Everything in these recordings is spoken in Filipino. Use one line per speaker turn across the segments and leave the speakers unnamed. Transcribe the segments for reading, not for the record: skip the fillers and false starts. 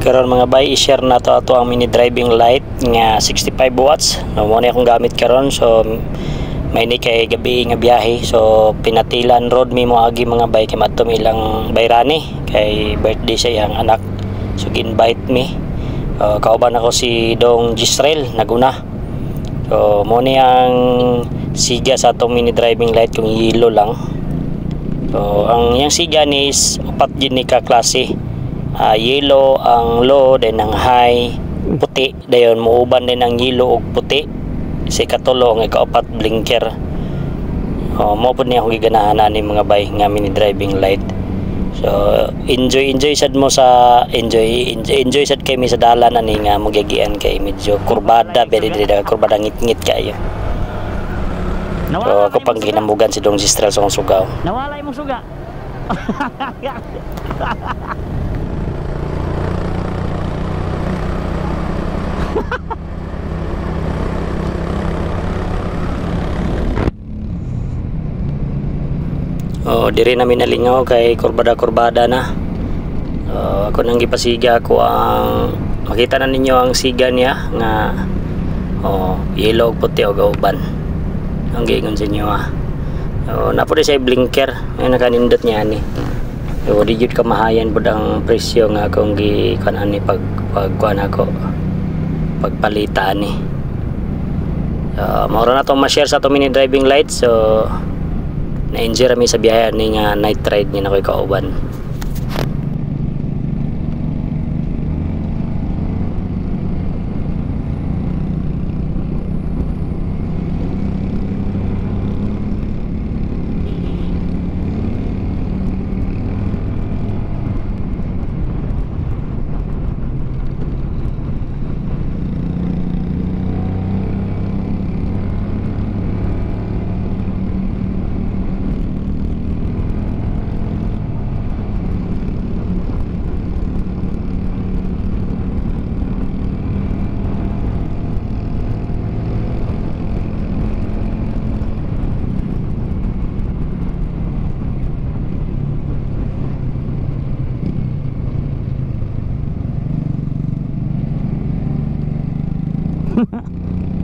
karon mga bay, i-share na to ato ang mini driving light nga 65 watts. Mo na akong gamit karon. So may ni kay gabi nga biyahe. So pinatilan road mi mo agi mga bay kay madto ilang bayrani kay birthday sa iyang anak. So invite me. Kauban ako si Dong Gisrel naguna. So mo ni ang siga sa atong mini driving light kung yellow lang. So ang yang siga ni is upat din ni ka klase. Yellow ang low, then ang high puti, dayon muuban din ang yellow ug puti. Si katulo nga kaupat blinker. Mo pud ni ako giganahan ani mga bay nga mini driving light. So enjoy sad mo sa enjoy sad kay mi sa dalan ani nga magagian kay medyo kurbada, very kurbada ngit-ngit kayo. So ako pang ginamugan si Dong Gisrel sa kong sugaw.
Nawala imong suga.
Diri namin nalingaw kay kurbada na. Ako nang gipasiga ako ang makita na ninyo ang siga niya nga yellow puti o gauban. Ang giingon sa inyo napod siya blinker ay nakanindot niya ni. Di jud kamahayan pud ang presyo nga akong gikuan ani pagkuan ako pagpalita ni. Mao ra na tong ma-share sa atong mini driving light. So na-enjoy rami sa biyahe ni nga night ride ni nakoy kauban.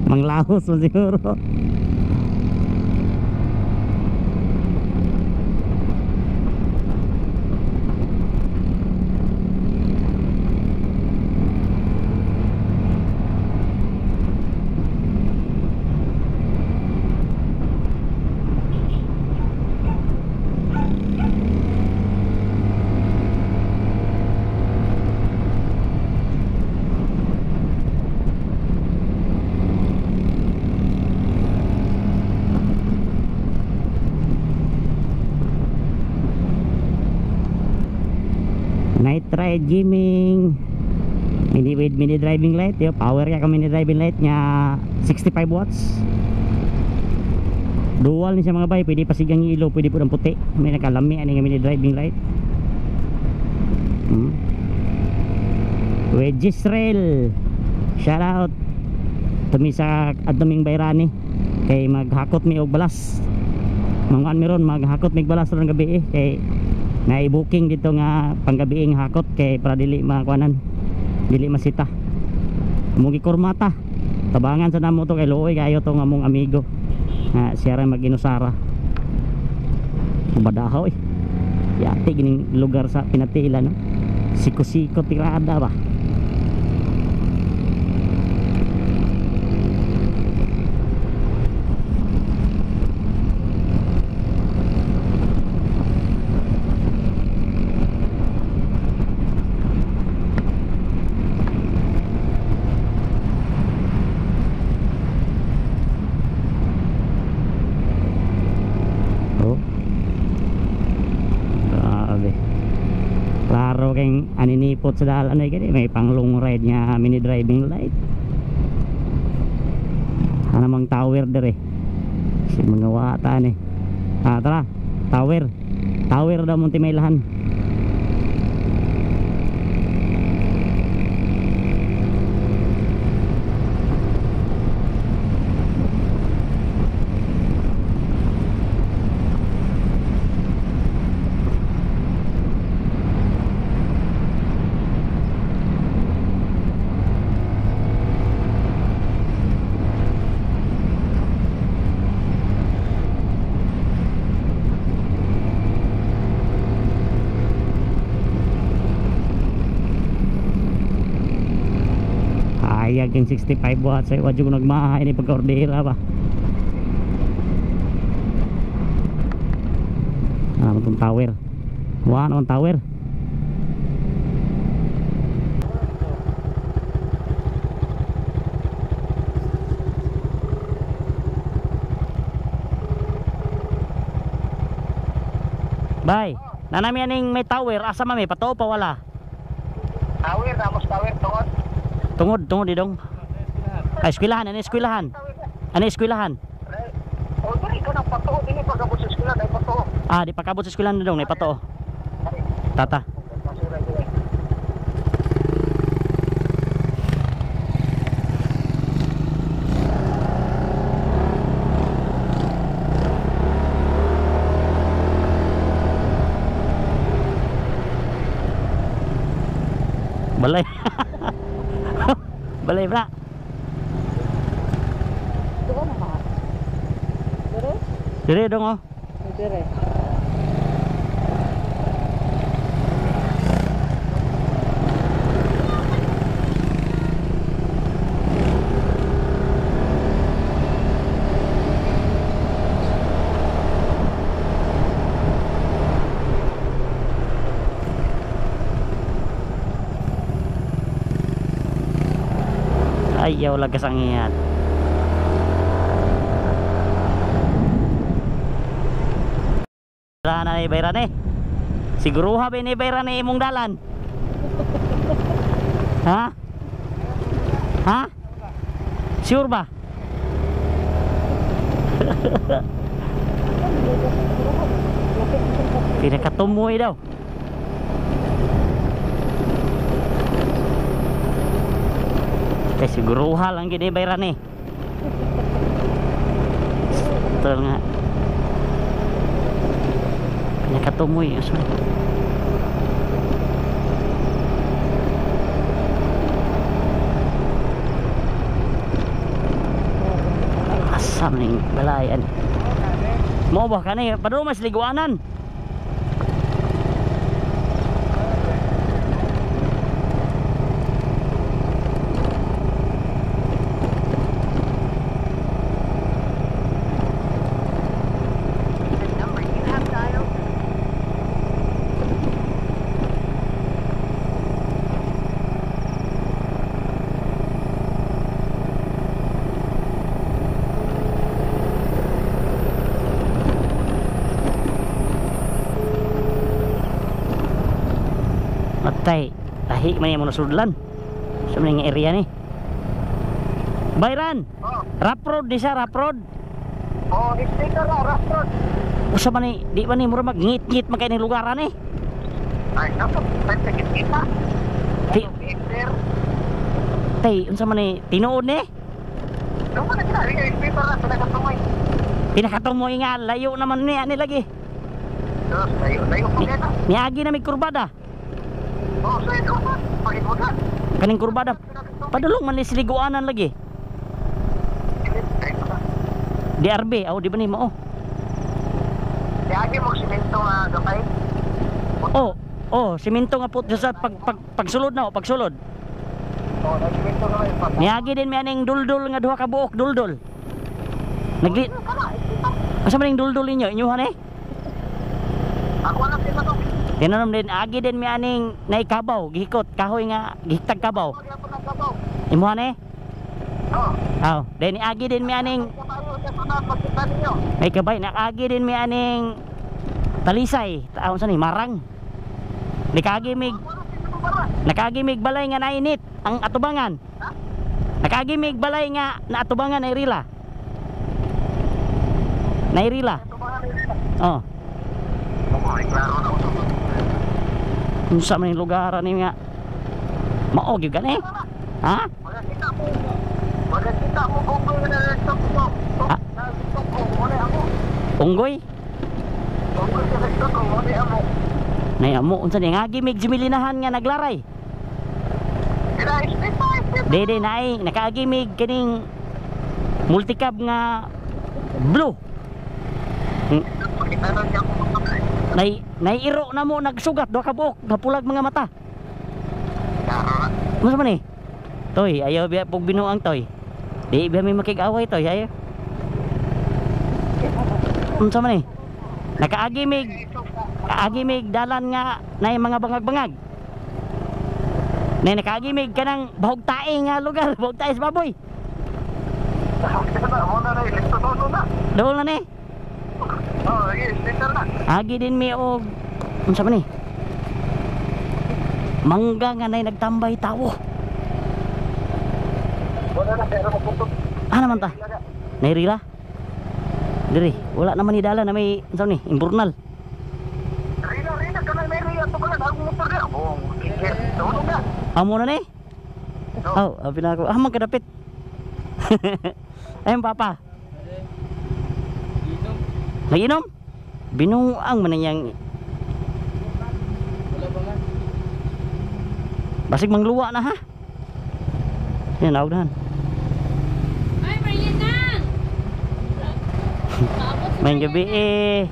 Manglahos mo siguro. Night ride gaming mini driving light yo, power ya ka mini driving light nya 65 watts. Dual ni siya mga bay, pwede pasigang ilaw, pwede po ng puti. May nakalami ani nga mini driving light. Gisrel, shout out tumi sa adaming bayrani kay maghakot mi og balas. Manguan mi ron maghakot mi balas ron gabi kay na-booking dito nga panggabiing hakot kay para dili makuanan, dili masita. Mong gikurmata. Tabangan sa namo to kay luoy kayo to nga mong amigo. Siya ra mag-inusara. Badahaw yati gining lugar sa pinatilan no. Siko-siko tirada ba. Klaro kayong aninipot sa dalan ay kani may pang long ride nga mini driving light. Anamang tower dire. Si mga wata ni. Tara, tower. Tower daw munti may lahan. Sayag yung 65 watts ay wadyo ko nagmahay ni pagka-ordera ba. Ano itong tower? Wala naman tower. Bay, nanami aning may tower, asa mami, patoo pa wala?
Tower, Ramos Tower, tungod.
Tungod didong. Ay, eskwelahan, ano eskwelahan? Ano eskwelahan?
O, dali ka ng pato, dili pagkabot sa eskwela, dahil pato.
Ah, di pakabot sa eskwelahan didong, may patoo. Tata. Balay. Balay bra.
Doon na ba? Dire?
Dire dong oh.
Dire.
Ayaw lagas ang iyan. Wala na ni Bayran eh. Siguro ha ba ni Bayran eh imong dalan? Ha? Ha? Sure ba? Pinakatumoy daw. Kaya siguro lang gini Bayran eh. Ito nga. Pinakatumoy. Sorry. Asam ning balayan. Mo ba kanay padung mas liguanan. Matay, tahi man yung nasudlan sa mga area ni Bayran.
Oh,
Rap road di siya, rap road.
oh, dictator na, restaurant.
Usa man ni, di ba ni mura mag-ngit-ngit man kay ning lugaran eh.
Ay, naku, pentekit kita.
Ti,
Peter.
tay, unsa man ni tinuod ni?
Doon mo na sila, yung dictator na, pinagkatumay.
Pinakatumoy nga layo naman ni ani lagi.
Terus, layo po kaya na.
Niagi na may kurbada.
Oh, so ito na, pakibutan.
Kaning kurbada. Padulong man ni siliguanan lagi. DRB, aw di ba ni mo?
Lagi mo simento nga gapay.
Oh, simento nga put sa pagsulod na, pagsulod.
Oh, simento nga yung pag.
Niagi din mi aning duldul nga duha ka buok duldul. Nagli asa man ning duldul ninyo inyuhan eh?
Ako lang din to.
Tinanom din agi din mi aning naikabaw, gihikot kahoy nga gihitag kabaw.
Ako na kabaw.
Imuhan eh?
Oh,
Aw, then agi din mi aning
kabayo sa sunod pagkita ninyo.
may kabay nakagi din mi aning talisay, taon sa ni marang. Nakagimig balay nga nainit ang atubangan. Nakagimig balay nga na atubangan na irila. Nairila. Oh.
Klaro na usap.
Unsa man yung lugar ni nga. Mao gyud gani. Ha?
Wala kita mo kung na laptop mo.
Ha?
Laptop ko, wala ako.
Unggoy.
Kung sa laptop ko, wala ako.
Nay amo unsa ni nga gimig jimilinahan nga naglaray.
Kaya step.
Dede naay nakagimig kining multicab nga blue.
Pakita na niya ko.
Naiiro na mo nagsugat do ka buok, gapulag mga mata.
Klaro na.
Unsa man ni? Toy, ayaw biya pug binuang toy. Di biya may makig-away toy, ayaw. Unsa man ni? Nakaagi mig dalan nga nay mga bangag-bangag. Nay nakaagi mig kanang bahog tae nga lugar, bahog tae sa baboy.
Mo na rin, listo na.
Dol na ni.
Oh, yes, listo na.
Agi din mi og unsa man ni? Mangga nga nay nagtambay tawo.
Wala na, pero mapuntot.
Ano man ta? Nairira? Diri, wala naman ni dala na may unsa ni, imburnal.
Rina, kanang may riya to pala, ang motor na. Oh, kikir, tulong na.
Amo na ni? Oh, abi na ako. Magkadapit. Ayun papa. Naginom? Binuang man niyang. Basig mangluwa na ha. Yan awdan.
Ay, Marian!
Main gabi eh.